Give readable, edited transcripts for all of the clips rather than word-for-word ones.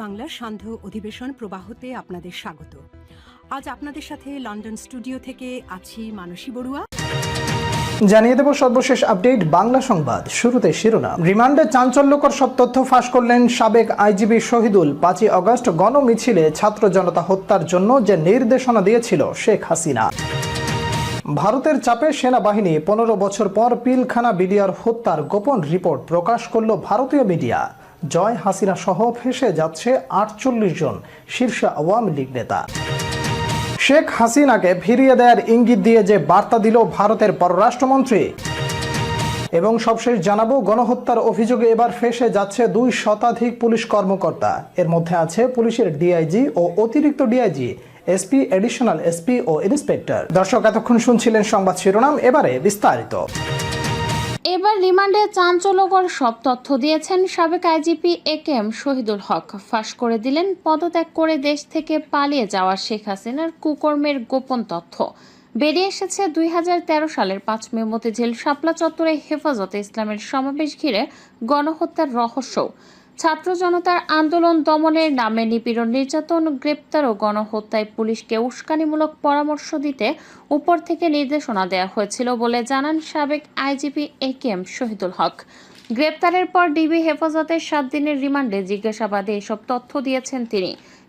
বাংলার সান্ধ্য অধিবেশন প্রবাহতে আপনাদের স্বাগত। আজ আপনাদের সাথে লন্ডন স্টুডিও থেকে আছি মানসী বড়ুয়া। জানিয়ে দেব সর্বশেষ আপডেট বাংলা সংবাদ। শুরুতে শিরোনাম। রিমান্ডে চাঞ্চল্যকর সব তথ্য ফাঁস করলেন সাবেক আইজিপি শহীদুল। 5ই আগস্ট গণমিছিলে ছাত্র জনতা হত্যার জন্য যে নির্দেশনা দিয়েছিল শেখ হাসিনা। ভারতের চাপে সেনাবাহিনী 15 বছর পর পিলখানা বিডিআর হত্যার গোপন রিপোর্ট প্রকাশ করল ভারতীয় মিডিয়া। জয় হাসিনা সহ ফেঁসে যাচ্ছে 48 জন শীর্ষ আওয়ামী লীগ নেতা। শেখ হাসিনাকে ফিরিয়ে দেওয়ার ইঙ্গিত দিয়ে যে বার্তা দিল ভারতের পররাষ্ট্রমন্ত্রী। এবং সবশেষ জানাবো, গণহত্যার অভিযোগে এবার ফেঁসে যাচ্ছে 2 শতাধিক পুলিশ কর্মকর্তা। এর মধ্যে আছে পুলিশের ডিআইজি ও অতিরিক্ত ডিআইজি, এসপি, এডিশনাল এসপি ও ইন্সপেক্টর। দর্শক, এতক্ষণ শুনছিলেন সংবাদ শিরোনাম, এবারে বিস্তারিত। এবার রিমান্ডে চাঞ্চল্যকর সব তথ্য দিয়েছেন সাবেক আইজিপি একেএম শহীদুল হক। ফাঁস করে দিলেন পদত্যাগ করে দেশ থেকে পালিয়ে যাওয়া শেখ হাসিনার কুকর্মের গোপন তথ্য। বেরিয়ে এসেছে 2013 সালের 5 মে মতিঝিল শাপলা চত্বরে হেফাজতে ইসলামের সমাবেশ ঘিরে গণহত্যার রহস্য। ছাত্র জনতার আন্দোলন দমনের নামে নিপীড়ন, নির্যাতন, গ্রেপ্তার ও গণহত্যায় পুলিশকে উস্কানিমূলক পরামর্শ দিতে উপর থেকে নির্দেশনা দেওয়া হয়েছিল বলে জানান সাবেক আইজিপি একেএম শহীদুল হক। গ্রেপ্তারের পর ডিবি হেফাজতের 7 দিনের রিমান্ডে জিজ্ঞাসাবাদে এসব তথ্য দিয়েছেন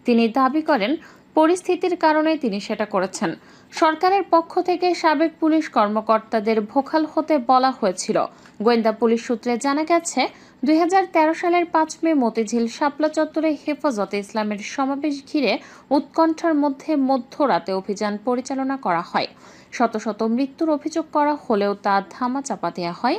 তিনি দাবি করেন পরিস্থিতির কারণে তিনি সেটা করেছেন। সরকারের পক্ষ থেকে সাবেক পুলিশ কর্মকর্তাদের ভোকাল হতে বলা হয়েছিল। গোয়েন্দা পুলিশ সূত্রে জানা গেছে 2013 সালের 5 মে মতিঝিল শাপলা চত্বরে হেফাজতে ইসলামের সমাবেশ ঘিরে উৎকণ্ঠার মধ্যে মধ্যরাতে অভিযান পরিচালনা করা হয়। শত শত মৃত্যুর অভিযোগ করা হলেও তা ধামাচাপা দেওয়া হয়।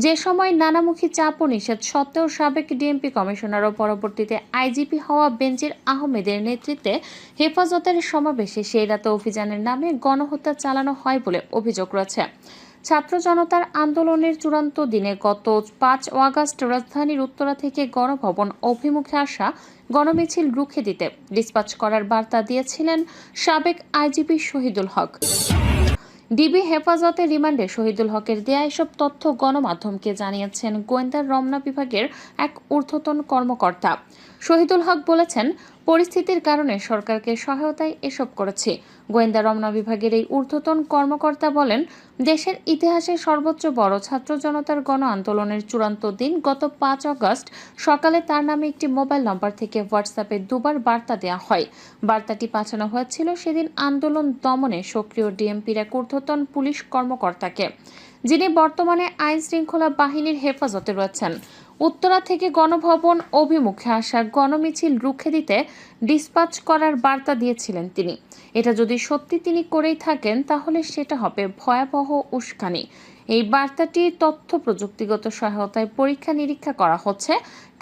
যে সময় নানামুখী চাপ ও নিষেধ সত্ত্বেও সাবেক ডিএমপি কমিশনার ও পরবর্তীতে আইজিপি হওয়া বেনজির আহমেদের নেতৃত্বে হেফাজতের সমাবেশে সেই রাতে অভিযানের নামে গণহত্যা চালানো হয় বলে অভিযোগ রয়েছে। ছাত্র জনতার আন্দোলনের চূড়ান্ত দিনে গত 5 আগস্ট রাজধানীর উত্তরা থেকে গণভবন অভিমুখে আসা গণমিছিল রুখে দিতে ডিসপাচ করার বার্তা দিয়েছিলেন সাবেক আইজিপি শহীদুল হক। ডিবি হেফাজতে রিমান্ডে শহীদুল হকের দেয়া এসব তথ্য গণমাধ্যমকে জানিয়েছেন গোয়েন্দার রমনা বিভাগের এক ঊর্ধ্বতন কর্মকর্তা। শহীদুল হক বলেছেন, পরিস্থিতির কারণে সরকারকে সহায়তায় এসব করেছি। গোয়েন্দা রমনা বিভাগের এই ঊর্ধ্বতন কর্মকর্তা বলেন, দেশের ইতিহাসে সর্বোচ্চ বড় ছাত্র জনতার গণ আন্দোলনের চূড়ান্ত দিন গত 5 আগস্ট সকালে তার নামে একটি মোবাইল নম্বর থেকে হোয়াটসঅ্যাপে 2 বার বার্তা দেওয়া হয়। বার্তাটি পাঠানো হয়েছিল সেদিন আন্দোলন দমনে সক্রিয় ডিএমপির এক ঊর্ধ্বতন পুলিশ কর্মকর্তাকে, যিনি বর্তমানে আইন শৃঙ্খলা বাহিনীর হেফাজতে রয়েছেন। উত্তরা থেকে গণভবন অভিমুখে আসা গণমিছিল রুখে দিতে ডিসপাচ করার বার্তা দিয়েছিলেন তিনি। এটা যদি সত্যি তিনি করেই থাকেন তাহলে সেটা হবে ভয়াবহ উস্কানি। এই বার্তাটি তথ্য প্রযুক্তিগত সহায়তায় পরীক্ষা নিরীক্ষা করা হচ্ছে।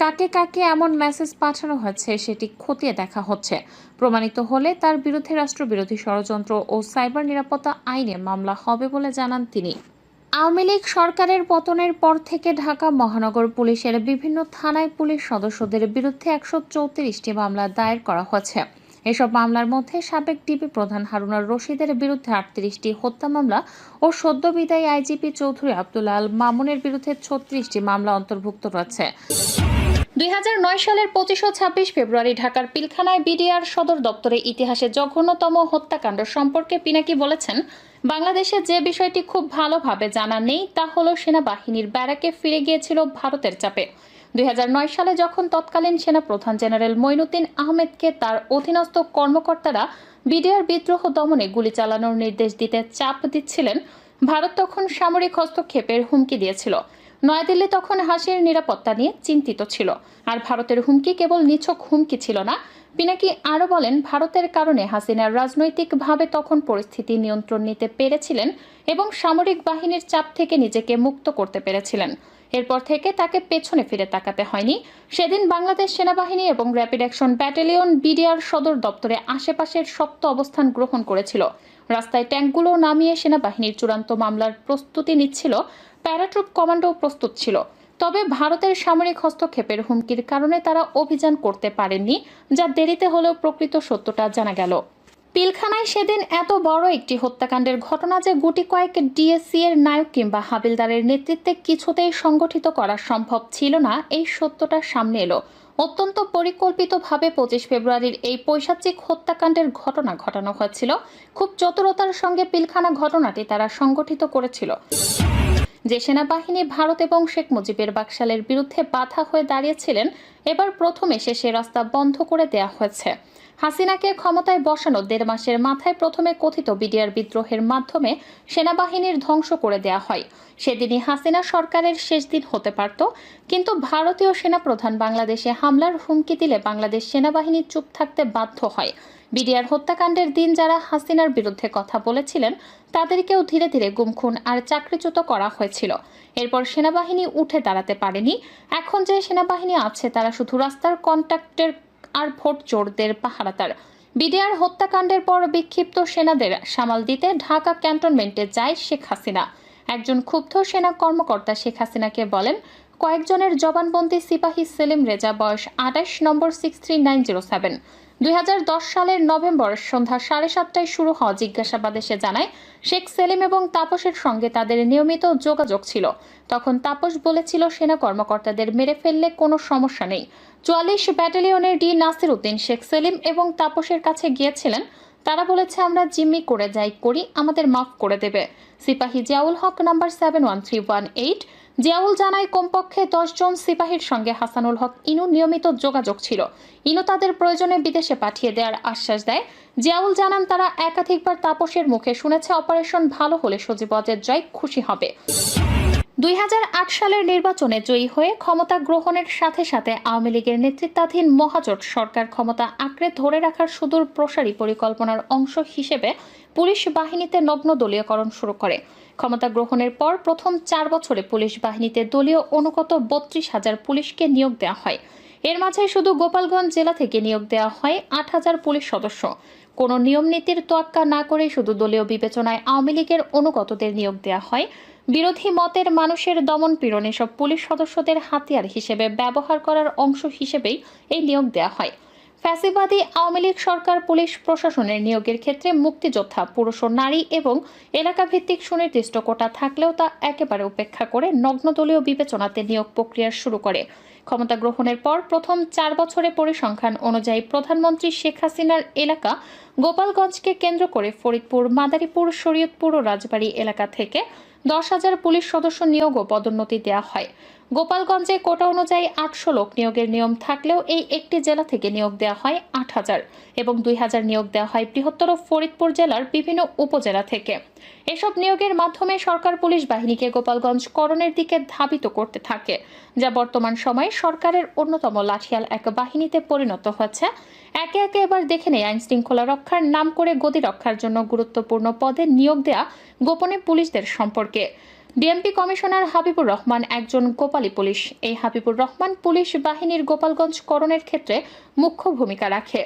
কাকে কাকে এমন মেসেজ পাঠানো হয়েছে সেটি খতিয়ে দেখা হচ্ছে। প্রমাণিত হলে তার বিরুদ্ধে রাষ্ট্রবিরোধী ষড়যন্ত্র ও সাইবার নিরাপত্তা আইনে মামলা হবে বলে জানান তিনি। আওয়ামী লীগ সরকারের পতনের পর থেকে ঢাকা মহানগর পুলিশের বিভিন্ন থানায় পুলিশ সদস্যদের বিরুদ্ধে 134টি মামলা দায়ের করা হয়েছে। এসব মামলার মধ্যে সাবেক ডিবি প্রধান হারুনার রশিদের বিরুদ্ধে 38টি হত্যা মামলা ও সদ্য বিদায়ী আইজিপি চৌধুরী আব্দুল আল মামুনের বিরুদ্ধে 36টি মামলা অন্তর্ভুক্ত রয়েছে। 2009 সালের 25 ও 26 ফেব্রুয়ারি ঢাকার পিলখানায় বিডিআর সদর দপ্তরে ইতিহাসে জঘন্যতম হত্যাকাণ্ড সম্পর্কে পিনাকি বলেছেন, বাংলাদেশে যে বিষয়টি খুব ভালোভাবে জানা নেই তা হলো সেনাবাহিনীর ব্যারাকে ফিরে গিয়েছিল ভারতের চাপে। 2009 সালে যখন তৎকালীন সেনা প্রধান জেনারেল মঈনুদ্দিন আহমেদকে তার অধীনস্থ কর্মকর্তারা বিডিআর বিদ্রোহ দমনে গুলি চালানোর নির্দেশ দিতে চাপ দিচ্ছিলেন, ভারত তখন সামরিক হস্তক্ষেপের হুমকি দিয়েছিল। নয়াদিল্লি তখন হাসির নিরাপত্তা নিয়ে চিন্তিত ছিল। আর ভারতের হুমকি কেবল নিছক হুমকি ছিল না। পিনাকি আরও বলেন, ভারতের কারণে হাসিনা রাজনৈতিকভাবে তখন পরিস্থিতি নিয়ন্ত্রণ নিতে পেরেছিলেন এবং সামরিক বাহিনীর চাপ থেকে নিজেকে মুক্ত করতে পেরেছিলেন। এরপর থেকে তাকে পেছনে ফিরে তাকাতে হয়নি। সেদিন বাংলাদেশ সেনাবাহিনী এবং র্যাপিড অ্যাকশন ব্যাটালিয়ন বিডিআর সদর দপ্তরে আশেপাশের শক্ত অবস্থান গ্রহণ করেছিল। রাস্তায় ট্যাঙ্কগুলো নামিয়ে সেনাবাহিনীর চূড়ান্ত মামলার প্রস্তুতি নিচ্ছিল। প্যারাট্রুপ কমান্ডো প্রস্তুত ছিল। তবে ভারতের সামরিক হস্তক্ষেপের হুমকির কারণে তারা অভিযান করতে পারেননি, যা দেরিতে হলেও প্রকৃত সত্যটা জানা গেল। পিলখানায় সেদিন এত বড় একটি হত্যাকাণ্ডের ঘটনা যে গুটি কয়েক ডিএসসি এর নায়ক কিংবা হাবিলদারের নেতৃত্বে কিছুতেই সংগঠিত করা সম্ভব ছিল না, এই সত্যটা সামনে এলো। অত্যন্ত পরিকল্পিতভাবে 25 ফেব্রুয়ারির এই পৈশাচিক হত্যাকাণ্ডের ঘটনা ঘটানো হয়েছিল। খুব চতুরতার সঙ্গে পিলখানা ঘটনাটি তারা সংগঠিত করেছিল। যে সেনাবাহিনী ভারত এবং শেখ মুজিবের বাকশালের বিরুদ্ধে বাধা হয়ে দাঁড়িয়েছিলেন, এবার প্রথম এসে সে রাস্তা বন্ধ করে দেয়া হয়েছে। হাসিনাকে ক্ষমতায় বসানো 1.5 মাসের মাথায় প্রথমে কথিত বিডিআর বিদ্রোহের মাধ্যমে সেনাবাহিনীর ধ্বংস করে দেয়া হয়। সেদিনই হাসিনা সরকারের শেষ দিন হতে পারত, কিন্তু ভারতীয় সেনাপ্রধান বাংলাদেশে হামলার হুমকি দিলে বাংলাদেশ সেনাবাহিনী চুপ থাকতে বাধ্য হয়। বিডিআর হত্যাকাণ্ডের দিন যারা হাসিনার বিরুদ্ধে কথা বলেছিলেন তাদেরকেও ধীরে ধীরে গুমখুন আর চাকরিচ্যুত করা হয়েছিল। এরপর সেনাবাহিনী উঠে দাঁড়াতে পারেনি। এখন যে সেনাবাহিনী আছে তারা শুধু রাস্তার কন্ট্রাক্টর আর ভোট চোরদের পাহারাদার। বিডিআর হত্যাকাণ্ডের পর বিক্ষিপ্ত সেনাদের সামাল দিতে ঢাকা ক্যান্টনমেন্টে যায় শেখ হাসিনা। একজন ক্ষুব্ধ সেনা কর্মকর্তা শেখ হাসিনাকে বলেন, কয়েকজনের জবানবন্দি সিপাহী সেলিম রেজা, বয়স 28, নম্বর 63907। 2010 সালের নভেম্বর সন্ধ্যা 7:30টায় শুরু হওয়া জিজ্ঞাসাবাদে সে জানায়, শেখ সেলিম এবং তাপসের সঙ্গে তাদের নিয়মিত যোগাযোগ ছিল। তখন তাপস বলেছিল সেনা কর্মকর্তাদের মেরে ফেললে কোনো সমস্যা নেই। 44 ব্যাটালিয়নের ডি নাসির উদ্দিন শেখ সেলিম এবং তাপসের কাছে গিয়েছিলেন। তারা বলেছে, আমরা জিম্মি করে যাই করি, আমাদের মাফ করে দেবে। সিপাহী জিয়াউল হক, নাম্বার 71318। জিয়াউল জানায়, কমপক্ষে 10 জন সিপাহীর সঙ্গে হাসানুল হক ইনু নিয়মিত যোগাযোগ ছিল। ইনু তাদের প্রয়োজনে বিদেশে পাঠিয়ে দেওয়ার আশ্বাস দেয়। জিয়াউল জানান, তারা একাধিকবার তাপসের মুখে শুনেছে অপারেশন ভালো হলে সজীবদের জয় খুশি হবে। 2008 সালের নির্বাচনে জয়ী হয়ে ক্ষমতা গ্রহণের সাথে সাথে আওয়ামী লীগের নেতৃত্বাধীন মহাজোট সরকার ক্ষমতা আঁকড়ে ধরে রাখার সুদূর প্রসারী পরিকল্পনার অংশ হিসেবে পুলিশ বাহিনীতে নগ্ন দলীয়করণ শুরু করে। ক্ষমতা গ্রহণের পর প্রথম 4 বছরে পুলিশ বাহিনীতে দলীয় অনুগত 32,000 পুলিশকে নিয়োগ দেওয়া হয়। এর মাঝে শুধু গোপালগঞ্জ জেলা থেকে নিয়োগ দেওয়া হয় 8,000 পুলিশ সদস্য। কোনো নিয়ম নীতির তোয়াক্কা না করে শুধু দলীয় বিবেচনায় আওয়ামী লীগের অনুগতদের নিয়োগ দেওয়া হয়। বিরোধী মতের মানুষের দমন পীড়নে সব পুলিশ সদস্যদের হাতিয়ার হিসেবে ব্যবহার করার অংশ হিসেবেই এই নিয়োগ দেওয়া হয়। ফ্যাসিবাদী আওয়ামী লীগ সরকার পুলিশ প্রশাসনের নিয়োগের ক্ষেত্রে মুক্তিযোদ্ধা, পুরুষ ও নারী এবং এলাকাভিত্তিক সুনির্দিষ্ট কোটা থাকলেও তা একেবারে উপেক্ষা করে নগ্ন দলীয় বিবেচনাতে নিয়োগ প্রক্রিয়া শুরু করে। ক্ষমতা গ্রহণের পর প্রথম 4 বছরে পরিসংখ্যান অনুযায়ী প্রধানমন্ত্রী শেখ হাসিনার এলাকা গোপালগঞ্জকে কেন্দ্র করে ফরিদপুর, মাদারীপুর, শরীয়তপুর ও রাজবাড়ী এলাকা থেকে 10,000 পুলিশ সদস্য নিয়োগ ও পদোন্নতি দেওয়া হয়। গোপালগঞ্জে কোটা অনুযায়ী 800 লোক নিয়োগের নিয়ম থাকলেও এই একটি জেলা থেকে নিয়োগ দেওয়া হয় 8,000 এবং 2,000 নিয়োগ দেওয়া হয় বৃহত্তর ফরিদপুর জেলার বিভিন্ন উপজেলা থেকে। এসব নিয়োগের মাধ্যমে সরকার পুলিশ বাহিনীকে গোপালগঞ্জ করণের দিকে ধাবিত করতে থাকে, যা বর্তমান সময়ে সরকারের অন্যতম লাঠিয়াল এক বাহিনীতে পরিণত হয়েছে। একে একে এবার দেখে নেই আইন শৃঙ্খলা রক্ষার নাম করে গদি রক্ষার জন্য গুরুত্বপূর্ণ পদে নিয়োগ দেয়া গোপনে পুলিশদের সম্পর্কে। ডিএমপি কমিশনার হাবিবুর রহমান একজন গোপালী পুলিশ। এই হাবিবুর রহমান পুলিশ বাহিনীর গোপালগঞ্জ করণের ক্ষেত্রে মুখ্য ভূমিকা রাখে।